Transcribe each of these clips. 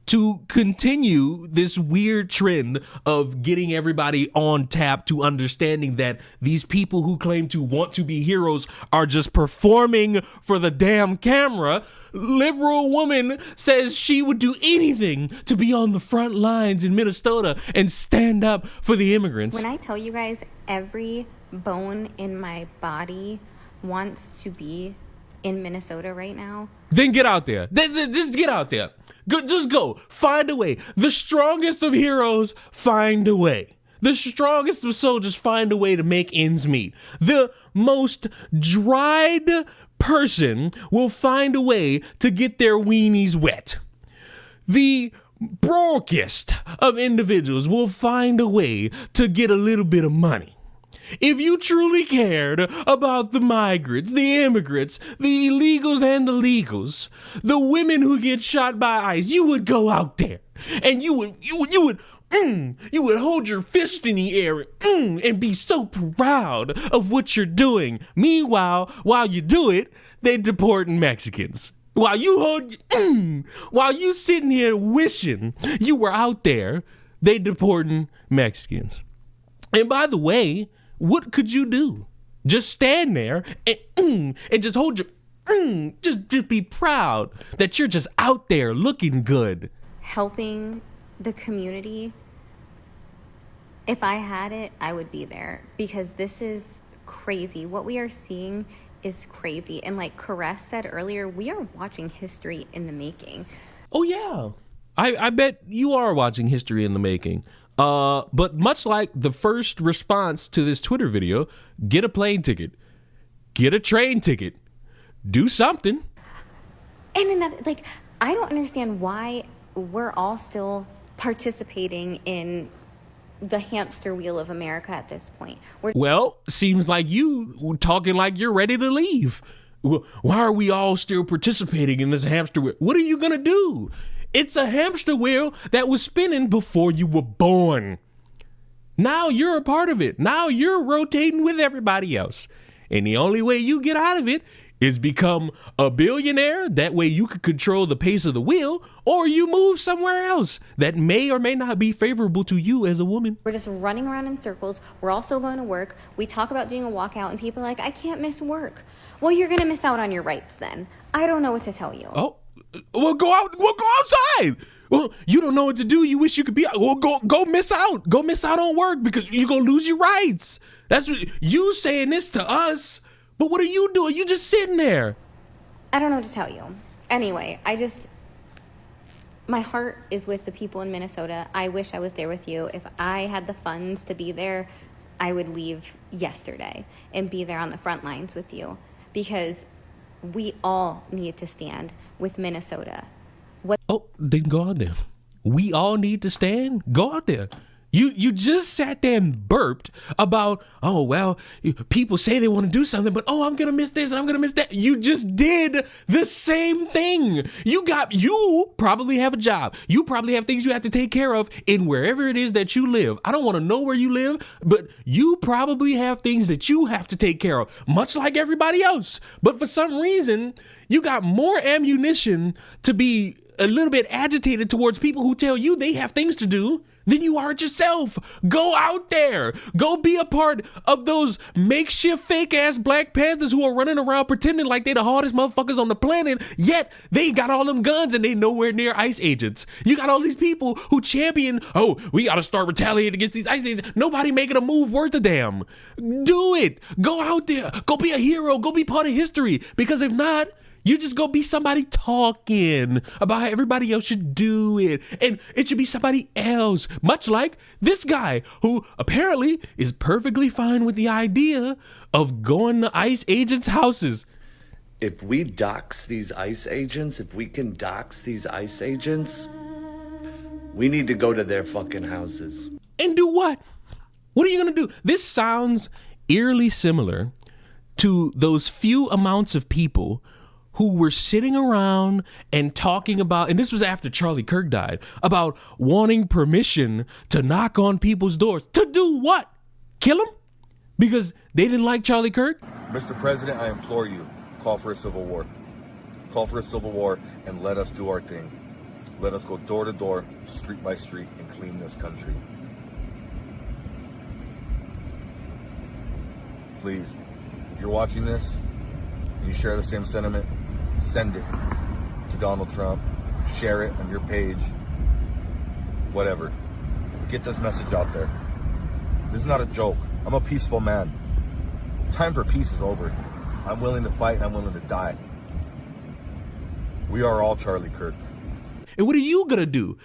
to continue this weird trend of getting everybody on tap to understanding that these people who claim to want to be heroes are just performing for the damn camera. Liberal woman says she would do anything to be on the front lines in Minnesota and stand up for the immigrants. When I tell you guys, every bone in my body wants to be in Minnesota right now, then get out there. Just get out there. Just go. Find a way. The strongest of heroes find a way. The strongest of soldiers find a way to make ends meet. The most dried person will find a way to get their weenies wet. The brokest of individuals will find a way to get a little bit of money. If you truly cared about the migrants, the immigrants, the illegals and the legals, the women who get shot by ICE, you would go out there and you would hold your fist in the air and be so proud of what you're doing. Meanwhile, while you do it, they're deporting Mexicans. While you sitting here wishing you were out there, they deporting Mexicans. And by the way, what could you do? Just stand there and just hold your, just be proud that you're just out there looking good. Helping the community. If I had it, I would be there, because this is crazy. What we are seeing is crazy. And like Caress said earlier, we are watching history in the making. Oh yeah. I bet you are watching history in the making. But much like the first response to this Twitter video, get a plane ticket, get a train ticket, do something. And another, like, I don't understand why we're all still participating in the hamster wheel of America at this point. Well, seems like you talking like you're ready to leave. Why are we all still participating in this hamster wheel? What are you gonna do? It's a hamster wheel that was spinning before you were born. Now you're a part of it. Now you're rotating with everybody else. And the only way you get out of it is become a billionaire. That way you could control the pace of the wheel, or you move somewhere else that may or may not be favorable to you as a woman. We're just running around in circles. We're all still going to work. We talk about doing a walkout and people are like, I can't miss work. Well, you're going to miss out on your rights then. I don't know what to tell you. Oh. Well, go outside. Well, you don't know what to do. You wish you could be out. Well, go miss out. Go miss out on work because you're going to lose your rights. That's what you saying this to us. But what are you doing? You just sitting there. I don't know what to tell you. Anyway, my heart is with the people in Minnesota. I wish I was there with you. If I had the funds to be there, I would leave yesterday and be there on the front lines with you, because we all need to stand with Minnesota. Then go out there. We all need to stand. Go out there. You just sat there and burped about, oh, well, people say they want to do something, but, oh, I'm going to miss this and I'm going to miss that. You just did the same thing. You probably have a job. You probably have things you have to take care of in wherever it is that you live. I don't want to know where you live, but you probably have things that you have to take care of, much like everybody else. But for some reason, you got more ammunition to be a little bit agitated towards people who tell you they have things to do than you are yourself. Go out there. Go be a part of those makeshift fake ass Black Panthers who are running around pretending like they the hardest motherfuckers on the planet, yet they got all them guns and they nowhere near ICE agents. You got all these people who champion, oh, we gotta start retaliating against these ICE agents. Nobody making a move worth a damn. Do it. Go out there. Go be a hero. Go be part of history. Because if not, you just go be somebody talking about how everybody else should do it. And it should be somebody else. Much like this guy who apparently is perfectly fine with the idea of going to ICE agents' houses. If we dox these ICE agents, if we can dox these ICE agents, we need to go to their fucking houses. And do what? What are you going to do? This sounds eerily similar to those few amounts of people who were sitting around and talking about, and this was after Charlie Kirk died, about wanting permission to knock on people's doors. To do what? Kill them? Because they didn't like Charlie Kirk? Mr. President, I implore you, call for a civil war. Call for a civil war and let us do our thing. Let us go door to door, street by street, and clean this country. Please, if you're watching this, and you share the same sentiment, send it to Donald Trump, share it on your page, whatever. Get this message out there. This is not a joke. I'm a peaceful man. Time for peace is over. I'm willing to fight and I'm willing to die. We are all Charlie Kirk. And what are you gonna do?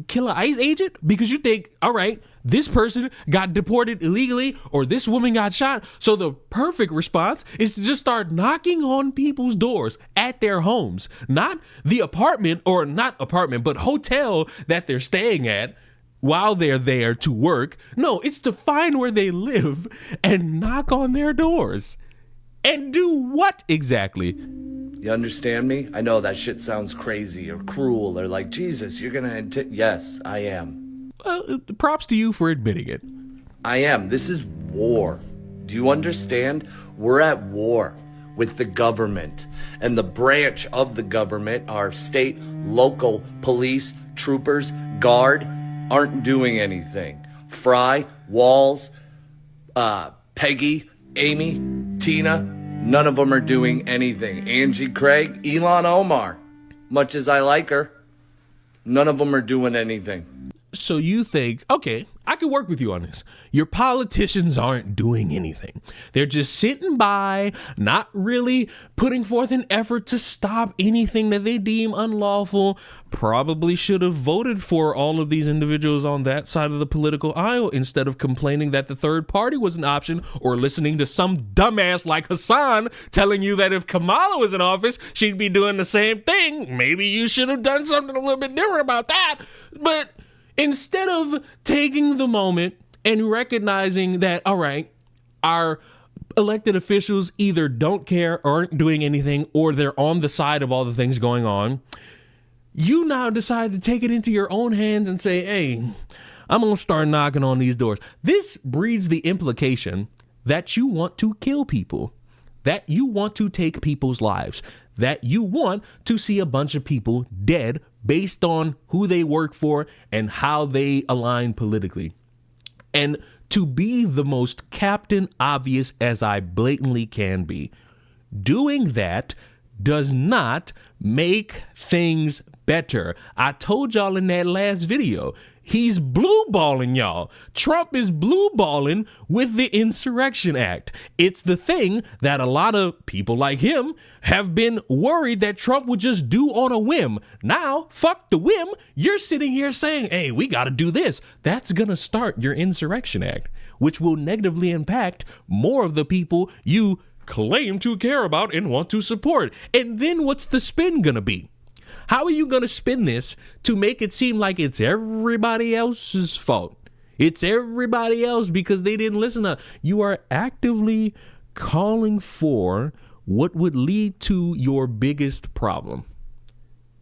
Kill an ICE agent? Because you think, all right, this person got deported illegally or this woman got shot. So the perfect response is to just start knocking on people's doors at their homes. Not the apartment, or not apartment, but hotel that they're staying at while they're there to work. No, it's to find where they live and knock on their doors. And do what exactly? You understand me? I know that shit sounds crazy or cruel or like, Jesus, you're gonna... Yes, I am. Props to you for admitting it. I am. This is war. Do you understand? We're at war with the government. And the branch of the government, our state, local police, troopers, guard, aren't doing anything. Fry, Walls, Peggy, Amy, Tina, none of them are doing anything. Angie Craig, Elon Omar, much as I like her, none of them are doing anything. So you think, okay, I could work with you on this. Your politicians aren't doing anything. They're just sitting by, not really putting forth an effort to stop anything that they deem unlawful. Probably should have voted for all of these individuals on that side of the political aisle instead of complaining that the third party was an option, or listening to some dumbass like Hassan telling you that if Kamala was in office, she'd be doing the same thing. Maybe you should have done something a little bit different about that. But instead of taking the moment and recognizing that, all right, our elected officials either don't care or aren't doing anything, or they're on the side of all the things going on, you now decide to take it into your own hands and say, hey, I'm going to start knocking on these doors. This breeds the implication that you want to kill people, that you want to take people's lives, that you want to see a bunch of people dead based on who they work for and how they align politically. And to be the most Captain Obvious as I blatantly can be, doing that does not make things better. I told y'all in that last video, he's blue balling y'all. Trump is blue balling with the Insurrection Act. It's the thing that a lot of people like him have been worried that Trump would just do on a whim. Now, fuck the whim. You're sitting here saying, hey, we got to do this. That's going to start your Insurrection Act, which will negatively impact more of the people you claim to care about and want to support. And then what's the spin going to be? How are you going to spin this to make it seem like it's everybody else's fault? It's everybody else because they didn't listen up. You are actively calling for what would lead to your biggest problem.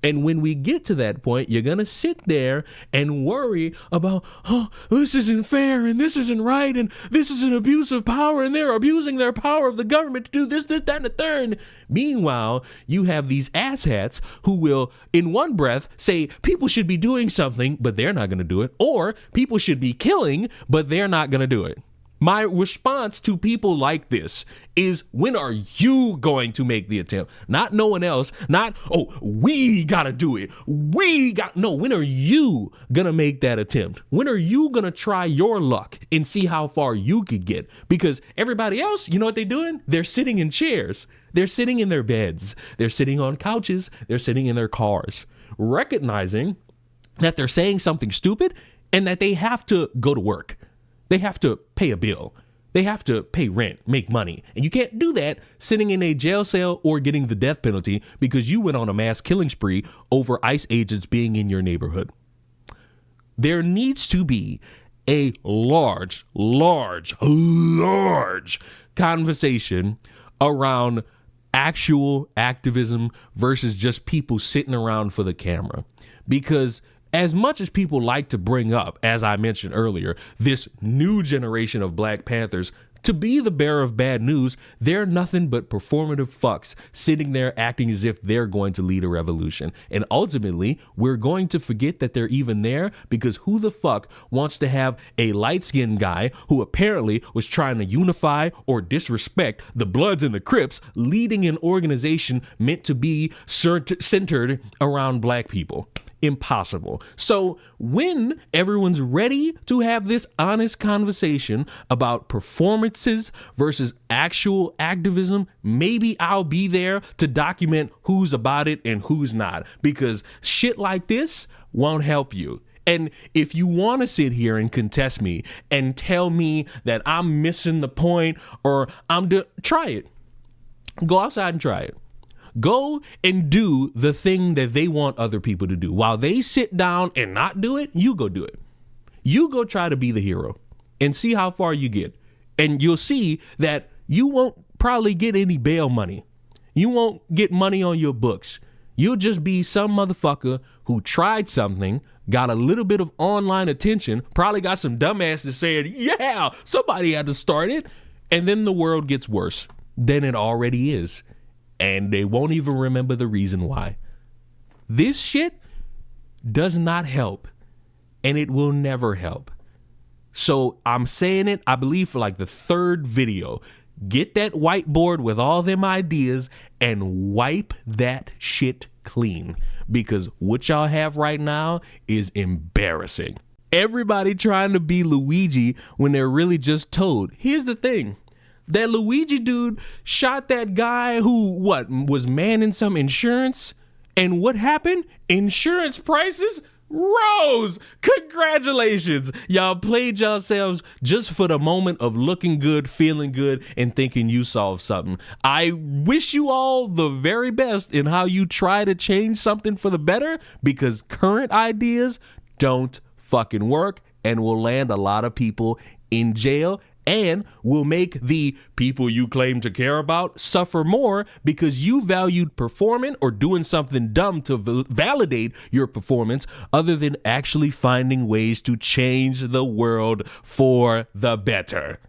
And when we get to that point, you're going to sit there and worry about, oh, this isn't fair and this isn't right and this is an abuse of power and they're abusing their power of the government to do this, that, and the third. Meanwhile, you have these asshats who will, in one breath, say people should be doing something, but they're not going to do it, or people should be killing, but they're not going to do it. My response to people like this is, when are you going to make the attempt? Not no one else. Not, oh, we got to do it. No, when are you going to make that attempt? When are you going to try your luck and see how far you could get? Because everybody else, you know what they're doing? They're sitting in chairs. They're sitting in their beds. They're sitting on couches. They're sitting in their cars, recognizing that they're saying something stupid and that they have to go to work. They have to pay a bill. They have to pay rent, make money. And you can't do that sitting in a jail cell or getting the death penalty because you went on a mass killing spree over ICE agents being in your neighborhood. There needs to be a large conversation around actual activism versus just people sitting around for the camera. Because as much as people like to bring up, as I mentioned earlier, this new generation of Black Panthers To be the bearer of bad news, they're nothing but performative fucks sitting there acting as if they're going to lead a revolution. And ultimately, we're going to forget that they're even there, because who the fuck wants to have a light-skinned guy who apparently was trying to unify or disrespect the Bloods and the Crips leading an organization meant to be centered around black people? Impossible. So when everyone's ready to have this honest conversation about performances versus actual activism, maybe I'll be there to document who's about it and who's not, because shit like this won't help you. And if you want to sit here and contest me and tell me that I'm missing the point or try it. Go outside and try it. Go and do the thing that they want other people to do. While they sit down and not do it, you go do it. You go try to be the hero and see how far you get. And you'll see that you won't probably get any bail money. You won't get money on your books. You'll just be some motherfucker who tried something, got a little bit of online attention, probably got some dumbasses saying, yeah, somebody had to start it. And then the world gets worse than it already is. And they won't even remember the reason why. This shit does not help, and it will never help. So I'm saying it, I believe, for like the third video. Get that whiteboard with all them ideas and wipe that shit clean, because what y'all have right now is embarrassing. Everybody trying to be Luigi when they're really just Toad. Here's the thing. That Luigi dude shot that guy who, was manning some insurance? And what happened? Insurance prices rose. Congratulations. Y'all played yourselves just for the moment of looking good, feeling good, and thinking you solved something. I wish you all the very best in how you try to change something for the better, because current ideas don't fucking work and will land a lot of people in jail, and will make the people you claim to care about suffer more, because you valued performing or doing something dumb to validate your performance other than actually finding ways to change the world for the better.